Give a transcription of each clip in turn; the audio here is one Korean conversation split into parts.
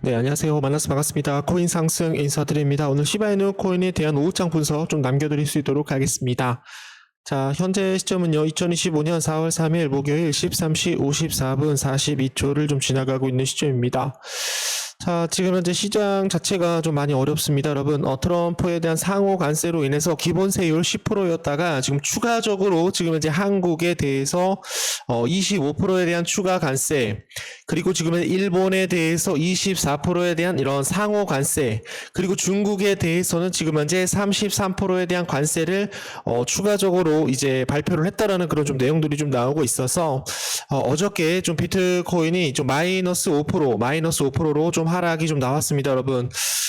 네, 안녕하세요. 만나서 반갑습니다. 코인 상승 인사드립니다. 오늘 시바이누 코인에 대한 오후장 분석 좀 남겨드릴 수 있도록 하겠습니다. 자, 현재 시점은요, 2025년 4월 3일 목요일 13시 54분 42초를 좀 지나가고 있는 시점입니다. 자, 지금 현재 시장 자체가 좀 많이 어렵습니다, 여러분. 트럼프에 대한 상호 관세로 인해서 기본세율 10%였다가 지금 추가적으로 지금 현재 한국에 대해서 25%에 대한 추가 관세, 그리고 지금은 일본에 대해서 24%에 대한 이런 상호 관세, 그리고 중국에 대해서는 지금 현재 33%에 대한 관세를 추가적으로 이제 발표를 했다라는 그런 좀 내용들이 좀 나오고 있어서 어저께 좀 비트코인이 좀 마이너스 5%로 좀 하락이 좀 나왔습니다, 여러분.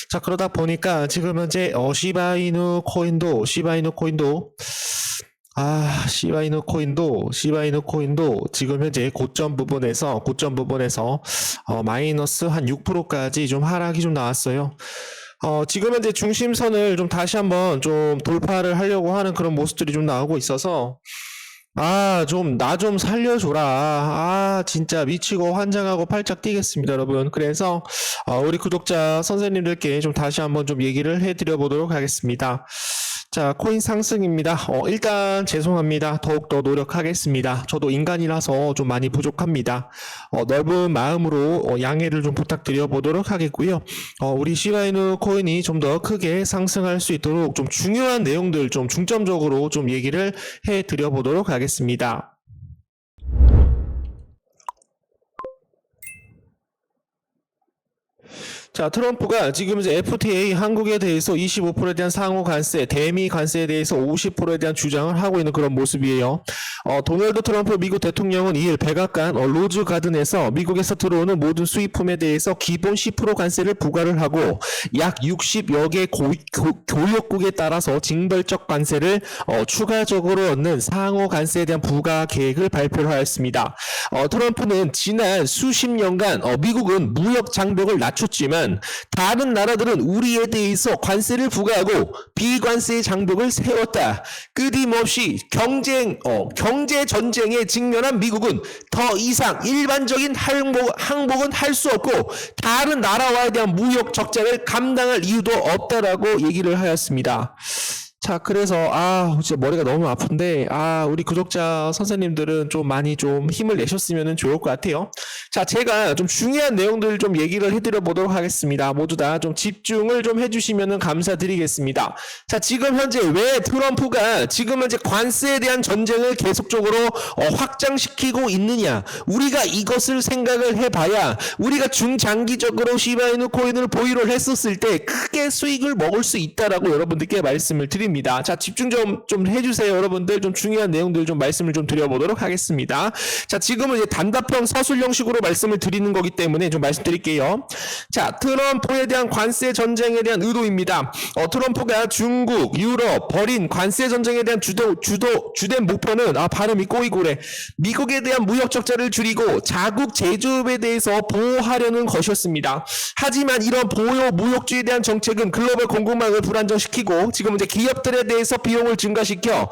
자, 그러다 보니까 지금 현재 시바이누 코인도 지금 현재 고점 부분에서 마이너스 한 6%까지 좀 하락이 좀 나왔어요. 지금 현재 중심선을 좀 다시 한번 좀 돌파를 하려고 하는 그런 모습들이 좀 나오고 있어서 나 좀 살려줘라. 진짜 미치고 환장하고 팔짝 뛰겠습니다, 여러분. 그래서 우리 구독자 선생님들께 좀 다시 한번 좀 얘기를 해드려 보도록 하겠습니다. 자, 코인 상승입니다. 일단 죄송합니다. 더욱더 노력하겠습니다. 저도 인간이라서 좀 많이 부족합니다. 넓은 마음으로 양해를 좀 부탁드려 보도록 하겠고요. 우리 시바이누 코인이 좀 더 크게 상승할 수 있도록 좀 중요한 내용들 좀 중점적으로 좀 얘기를 해드려 보도록 하겠습니다. 자, 트럼프가 지금 이제 FTA 한국에 대해서 25%에 대한 상호 관세, 대미 관세에 대해서 50%에 대한 주장을 하고 있는 그런 모습이에요. 도널드 트럼프 미국 대통령은 2일 백악관 로즈 가든에서 미국에서 들어오는 모든 수입품에 대해서 기본 10% 관세를 부과를 하고 약 60여 개 교역국에 따라서 징벌적 관세를 추가적으로 얻는 상호 관세에 대한 부과 계획을 발표를 하였습니다. 트럼프는 지난 수십 년간 미국은 무역 장벽을 낮췄지만 다른 나라들은 우리에 대해서 관세를 부과하고 비관세의 장벽을 세웠다. 끊임없이 경제 전쟁에 직면한 미국은 더 이상 일반적인 항복은 할 수 없고 다른 나라와에 대한 무역 적자를 감당할 이유도 없다라고 얘기를 하였습니다. 자, 그래서 진짜 머리가 너무 아픈데 우리 구독자 선생님들은 좀 많이 좀 힘을 내셨으면 좋을 것 같아요. 자, 제가 좀 중요한 내용들 좀 얘기를 해드려 보도록 하겠습니다. 모두 다 좀 집중을 좀 해주시면 감사드리겠습니다. 자, 지금 현재 왜 트럼프가 지금 현재 관세에 대한 전쟁을 계속적으로 확장시키고 있느냐, 우리가 이것을 생각을 해봐야 우리가 중장기적으로 시바이누 코인을 보유를 했었을 때 크게 수익을 먹을 수 있다라고 여러분들께 말씀을 드립니다. 자, 집중 좀 해주세요, 여러분들. 좀 중요한 내용들 좀 말씀을 좀 드려보도록 하겠습니다. 자, 지금은 이제 단답형 서술 형식으로 말씀을 드리는 거기 때문에 좀 말씀드릴게요. 자, 트럼프에 대한 관세 전쟁에 대한 의도입니다. 트럼프가 중국, 유럽 벌인 관세 전쟁에 대한 주된 목표는 발음이 꼬이고래. 미국에 대한 무역 적자를 줄이고 자국 제조업에 대해서 보호하려는 것이었습니다. 하지만 이런 보호 무역주의에 대한 정책은 글로벌 공급망을 불안정시키고 지금 이제 기업들에 대해서 비용을 증가시켜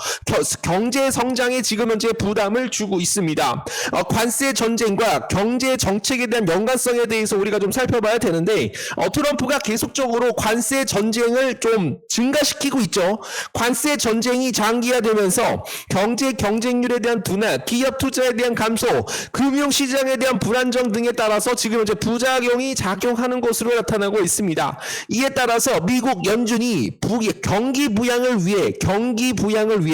경제 성장에 지금 현재 부담을 주고 있습니다. 관세 전쟁과 경제 정책에 대한 연관성에 대해서 우리가 좀 살펴봐야 되는데 트럼프가 계속적으로 관세 전쟁을 좀 증가시키고 있죠. 관세 전쟁이 장기화되면서 경제 경쟁률에 대한 둔화, 기업 투자에 대한 감소, 금융시장에 대한 불안정 등에 따라서 지금 현재 부작용이 작용하는 것으로 나타나고 있습니다. 이에 따라서 미국 연준이 경기 부양을 위해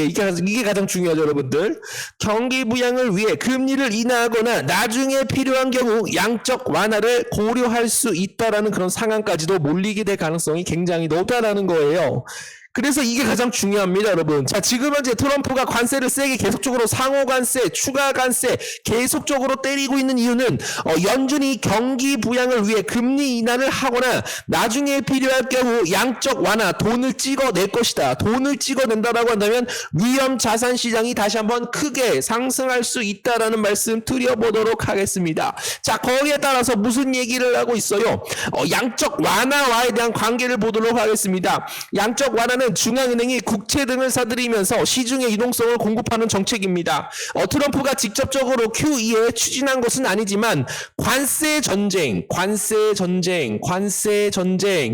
이게 가장 중요하죠, 여러분들. 경기 부양을 위해 금리를 인하하거나 나중에 필요한 경우 양적 완화를 고려할 수 있다라는 그런 상황까지도 몰리게 될 가능성이 굉장히 높다라는 거예요. 그래서 이게 가장 중요합니다, 여러분. 자, 지금 현재 트럼프가 관세를 세게 계속적으로 상호 관세, 추가 관세 계속적으로 때리고 있는 이유는 연준이 경기 부양을 위해 금리 인하를 하거나 나중에 필요할 경우 양적 완화, 돈을 찍어낼 것이다. 돈을 찍어낸다라고 한다면 위험 자산 시장이 다시 한번 크게 상승할 수 있다라는 말씀 드려보도록 하겠습니다. 자, 거기에 따라서 무슨 얘기를 하고 있어요? 양적 완화와에 대한 관계를 보도록 하겠습니다. 양적 완화는 원칙은 중앙은행이 국채 등을 사들이면서 시중의 유동성을 공급하는 정책입니다. 트럼프가 직접적으로 QE에 추진한 것은 아니지만 관세 전쟁,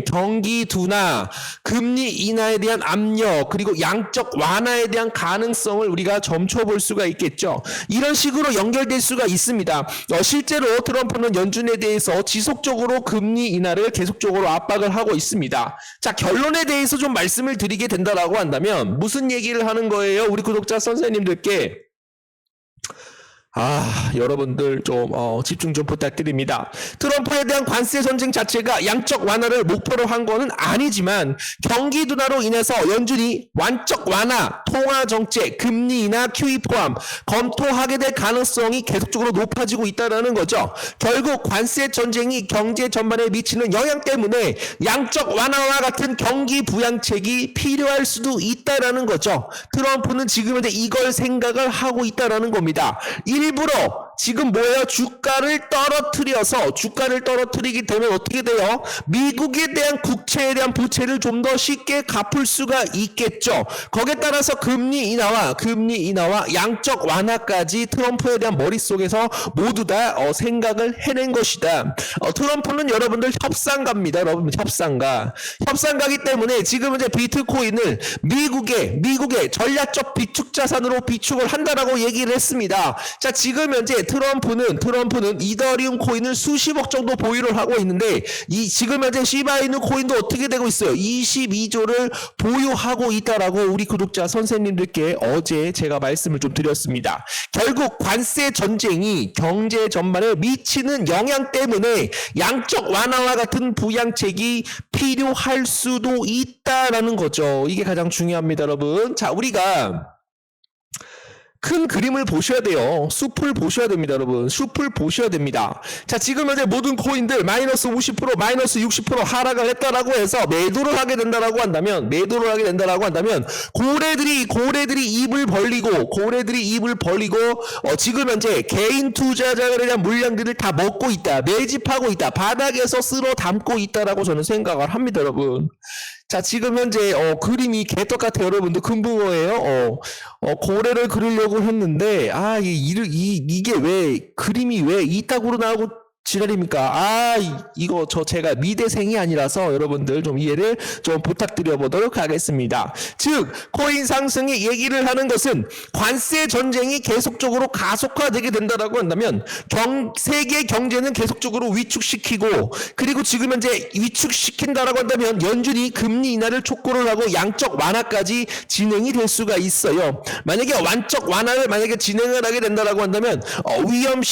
경기 둔화, 금리 인하에 대한 압력, 그리고 양적 완화에 대한 가능성을 우리가 점쳐볼 수가 있겠죠. 이런 식으로 연결될 수가 있습니다. 실제로 트럼프는 연준에 대해서 지속적으로 금리 인하를 계속적으로 압박을 하고 있습니다. 자, 결론에 대해서 좀 말씀을 드리게 된다라고 한다면 무슨 얘기를 하는 거예요? 우리 구독자 선생님들께. 여러분들 좀 집중 좀 부탁드립니다. 트럼프에 대한 관세 전쟁 자체가 양적 완화를 목표로 한 거는 아니지만 경기 둔화로 인해서 연준이 완적 완화, 통화 정책, 금리 인하, QE 포함 검토하게 될 가능성이 계속적으로 높아지고 있다는 거죠. 결국 관세 전쟁이 경제 전반에 미치는 영향 때문에 양적 완화와 같은 경기 부양책이 필요할 수도 있다는 거죠. 트럼프는 지금 이걸 생각을 하고 있다는 겁니다. 일부러 지금 뭐예요? 주가를 떨어뜨리게 되면 어떻게 돼요? 미국에 대한 국채에 대한 부채를 좀 더 쉽게 갚을 수가 있겠죠. 거기에 따라서 금리 인하와 양적 완화까지 트럼프에 대한 머릿속에서 모두 다 생각을 해낸 것이다. 트럼프는 여러분들 협상가입니다. 여러분 협상가기 때문에 지금 비트코인을 미국의 전략적 비축 자산으로 비축을 한다라고 얘기를 했습니다. 자, 지금 현재 트럼프는 이더리움 코인을 수십억 정도 보유를 하고 있는데 지금 현재 시바이누 코인도 어떻게 되고 있어요? 22조를 보유하고 있다라고 우리 구독자 선생님들께 어제 제가 말씀을 좀 드렸습니다. 결국 관세 전쟁이 경제 전반에 미치는 영향 때문에 양적 완화와 같은 부양책이 필요할 수도 있다라는 거죠. 이게 가장 중요합니다, 여러분. 자, 우리가 큰 그림을 보셔야 돼요. 숲을 보셔야 됩니다, 여러분. 숲을 보셔야 됩니다. 자, 지금 현재 모든 코인들 마이너스 50%, 마이너스 60% 하락을 했다라고 해서 매도를 하게 된다라고 한다면 고래들이 입을 벌리고 지금 현재 개인 투자자들에 대한 물량들을 다 먹고 있다, 매집하고 있다, 바닥에서 쓸어 담고 있다라고 저는 생각을 합니다, 여러분. 자, 지금 현재 그림이 개떡같아요, 여러분들. 금붕어예요. 고래를 그리려고 했는데 이게 왜 그림이 왜 이따구로 나오고 지랄입니까? 이거 제가 미대생이 아니라서 여러분들 좀 이해를 좀 부탁드려 보도록 하겠습니다. 즉, 코인 상승이 얘기를 하는 것은 관세 전쟁이 계속적으로 가속화되게 된다라고 한다면 세계 경제는 계속적으로 위축시키고, 그리고 지금 현재 위축시킨다라고 한다면 연준이 금리 인하를 촉구를 하고 양적 완화까지 진행이 될 수가 있어요. 만약에 완적 완화를 진행을 하게 된다라고 한다면 위험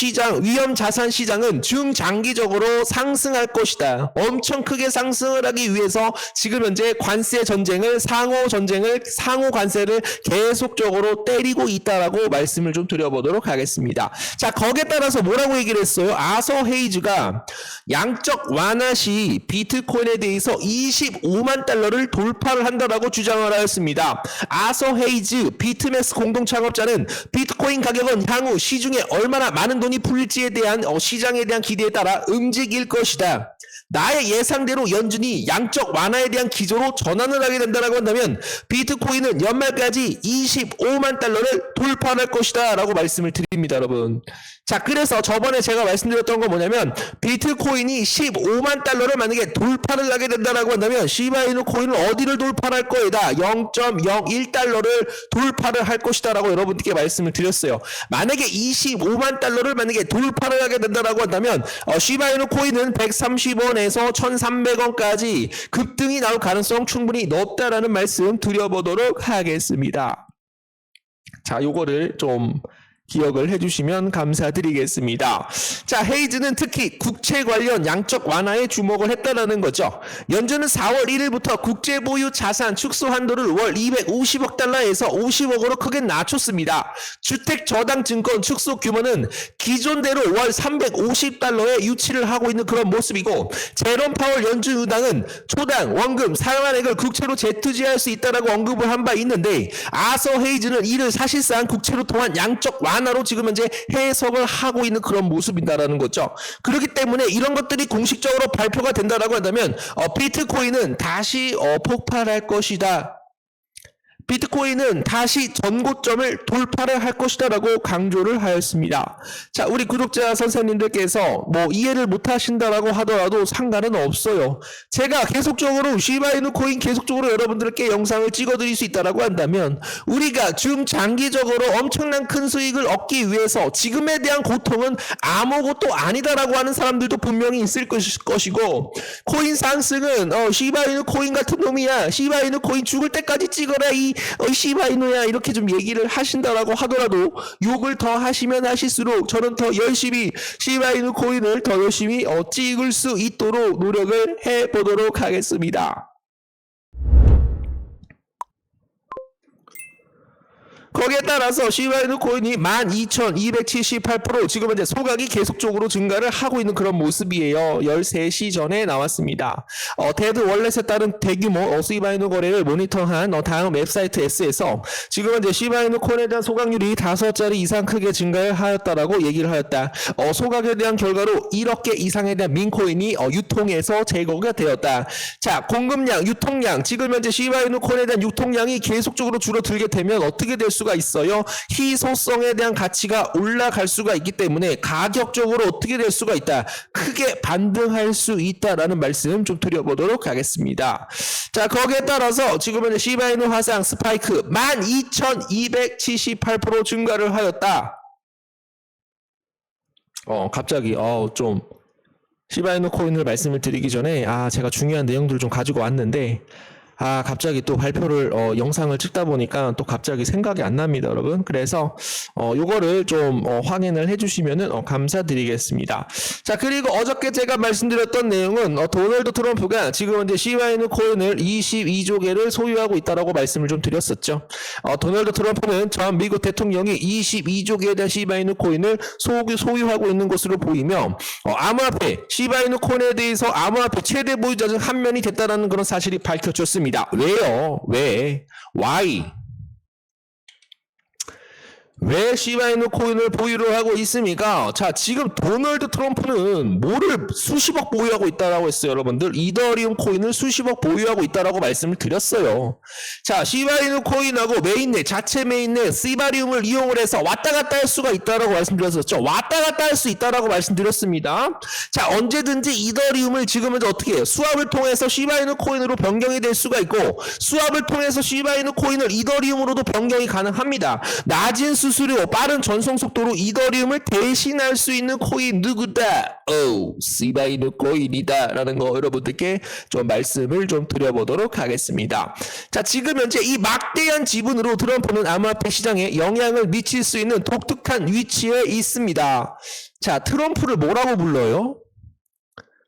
자산 시장은 중장기적으로 상승할 것이다. 엄청 크게 상승을 하기 위해서 지금 현재 관세 전쟁을, 상호 관세를 계속적으로 때리고 있다라고 말씀을 좀 드려보도록 하겠습니다. 자, 거기에 따라서 뭐라고 얘기를 했어요? 아서 헤이즈가 양적 완화 시 비트코인에 대해서 25만 달러를 돌파를 한다라고 주장을 하였습니다. 아서 헤이즈 비트맥스 공동 창업자는 비트코인 가격은 향후 시중에 얼마나 많은 돈이 풀릴지에 대한 시장에 대한 기대에 따라 움직일 것이다. 나의 예상대로 연준이 양적 완화에 대한 기조로 전환을 하게 된다고 한다면 비트코인은 연말까지 25만 달러를 돌파할 것이다 라고 말씀을 드립니다, 여러분. 자, 그래서 저번에 제가 말씀드렸던 건 뭐냐면 비트코인이 15만 달러를 만약에 돌파를 하게 된다고 한다면 시바이누 코인은 어디를 돌파할 거이다? 0.01달러를 돌파를 할 것이다 라고 여러분들께 말씀을 드렸어요. 만약에 25만 달러를 만약에 돌파를 하게 된다고 한다면 시바이누 코인은 130원에서 1300원까지 급등이 나올 가능성 충분히 높다라는 말씀 드려보도록 하겠습니다. 자, 요거를 좀 기억을 해주시면 감사드리겠습니다. 자, 헤이즈는 특히 국채 관련 양적 완화에 주목을 했다는 거죠. 연준은 4월 1일부터 국제 보유 자산 축소 한도를 월 250억 달러에서 50억으로 크게 낮췄습니다. 주택 저당 증권 축소 규모는 기존대로 월 350달러에 유치를 하고 있는 그런 모습이고, 제롬 파월 연준 의장은 초당 원금 상환액을 국채로 재투자할 수 있다라고 언급을 한 바 있는데, 아서 헤이즈는 이를 사실상 국채로 통한 양적 완화로 지금 현재 해석을 하고 있는 그런 모습이다라는 거죠. 그렇기 때문에 이런 것들이 공식적으로 발표가 된다라고 한다면 비트코인은 다시 폭발할 것이다. 비트코인은 다시 전고점을 돌파를 할 것이다라고 강조를 하였습니다. 자, 우리 구독자 선생님들께서 뭐 이해를 못 하신다라고 하더라도 상관은 없어요. 제가 계속적으로 시바이누 코인 계속적으로 여러분들께 영상을 찍어드릴 수 있다라고 한다면 우리가 중장기적으로 엄청난 큰 수익을 얻기 위해서 지금에 대한 고통은 아무것도 아니다라고 하는 사람들도 분명히 있을 것이고, 코인 상승은 시바이누 코인 같은 놈이야, 시바이누 코인 죽을 때까지 찍어라 이 시바이누야, 이렇게 좀 얘기를 하신다라고 하더라도 욕을 더 하시면 하실수록 저는 더 열심히 시바이누 코인을 더 열심히 찍을 수 있도록 노력을 해보도록 하겠습니다. 거기에 따라서 시바이누 코인이 12,278% 지금 현재 소각이 계속적으로 증가를 하고 있는 그런 모습이에요. 13시 전에 나왔습니다. 데드 월렛에 따른 대규모 시바이누 거래를 모니터한 다음 웹사이트 S에서 지금 현재 시바이누 코인에 대한 소각률이 5자리 이상 크게 증가를 하였다라고 얘기를 하였다. 소각에 대한 결과로 1억 개 이상에 대한 민코인이 유통에서 제거가 되었다. 자, 공급량, 유통량, 지금 현재 시바이누 코인에 대한 유통량이 계속적으로 줄어들게 되면 어떻게 될 수가 있어요? 희소성에 대한 가치가 올라갈 수가 있기 때문에 가격적으로 어떻게 될 수가 있다? 크게 반등할 수 있다라는 말씀 좀 드려보도록 하겠습니다. 자, 거기에 따라서 지금 현재 시바이누 화상 스파이크 12,278% 증가를 하였다. 갑자기 좀 시바이누 코인을 말씀을 드리기 전에 제가 중요한 내용들을 좀 가지고 왔는데 갑자기 또 발표를 영상을 찍다 보니까 또 갑자기 생각이 안 납니다, 여러분. 그래서 요거를 좀 확인을 해주시면은 감사드리겠습니다. 자, 그리고 어저께 제가 말씀드렸던 내용은 도널드 트럼프가 지금 현재 시바이누 코인을 22조 개를 소유하고 있다라고 말씀을 좀 드렸었죠. 도널드 트럼프는 전 미국 대통령이 22조 개에 대한 시바이누 코인을 소유하고 있는 것으로 보이며 암호화폐 시바이누 코인에 대해서 암호화폐 최대 보유자 중 한 명이 됐다는 그런 사실이 밝혀졌습니다. 왜요? 왜? Why? 왜 시바이누 코인을 보유를 하고 있습니까? 자, 지금 도널드 트럼프는 뭐를 수십억 보유하고 있다라고 했어요, 여러분들. 이더리움 코인을 수십억 보유하고 있다라고 말씀을 드렸어요. 자, 시바이누 코인하고 메인넷, 자체 메인넷, 시바리움을 이용을 해서 왔다 갔다 할 수가 있다라고 말씀드렸었죠. 왔다 갔다 할 수 있다라고 말씀드렸습니다. 자, 언제든지 이더리움을 지금은 어떻게 해요? 수압을 통해서 시바이누 코인으로 변경이 될 수가 있고, 수압을 통해서 시바이누 코인을 이더리움으로도 변경이 가능합니다. 낮은 수수료, 빠른 전송 속도로 이더리움을 대신할 수 있는 코인 누구다? 시바이누 코인이다 라는 거 여러분들께 좀 말씀을 좀 드려보도록 하겠습니다. 자, 지금 현재 이 막대한 지분으로 트럼프는 암호화폐 시장에 영향을 미칠 수 있는 독특한 위치에 있습니다. 자, 트럼프를 뭐라고 불러요?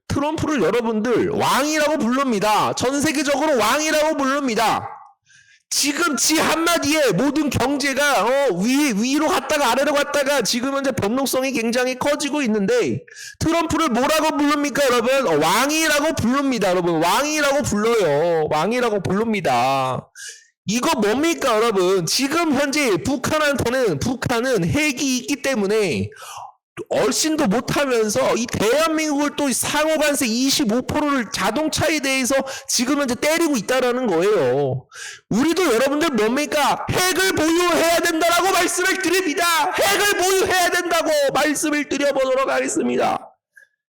트럼프를 여러분들 왕이라고 부릅니다. 전 세계적으로 왕이라고 부릅니다. 지금 지 한마디에 모든 경제가 위로 갔다가 아래로 갔다가 지금 현재 변동성이 굉장히 커지고 있는데 트럼프를 뭐라고 부릅니까, 여러분? 왕이라고 부릅니다, 여러분. 왕이라고 불러요. 왕이라고 부릅니다. 이거 뭡니까, 여러분? 지금 현재 북한은 핵이 있기 때문에 얼씬도 못하면서 이 대한민국을 또 상호관세 25%를 자동차에 대해서 지금 현재 때리고 있다라는 거예요. 우리도 여러분들 뭡니까? 핵을 보유해야 된다라고 말씀을 드립니다. 핵을 보유해야 된다고 말씀을 드려보도록 하겠습니다.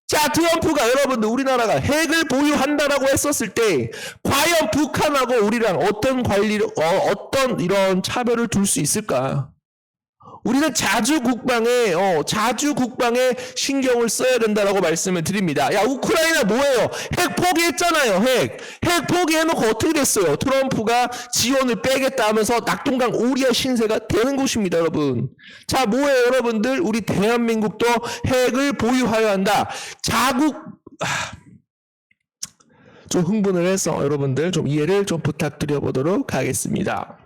자, 트럼프가 여러분들 우리나라가 핵을 보유한다라고 했었을 때 과연 북한하고 우리랑 어떤 이런 차별을 둘 수 있을까? 우리는 자주 국방에 신경을 써야 된다라고 말씀을 드립니다. 야, 우크라이나 뭐예요? 핵 포기했잖아요. 핵 포기해놓고 어떻게 됐어요? 트럼프가 지원을 빼겠다 하면서 낙동강 오리아 신세가 되는 곳입니다, 여러분. 자, 뭐예요, 여러분들? 우리 대한민국도 핵을 보유하여야 한다. 좀 흥분을 해서 여러분들 좀 이해를 좀 부탁드려 보도록 하겠습니다.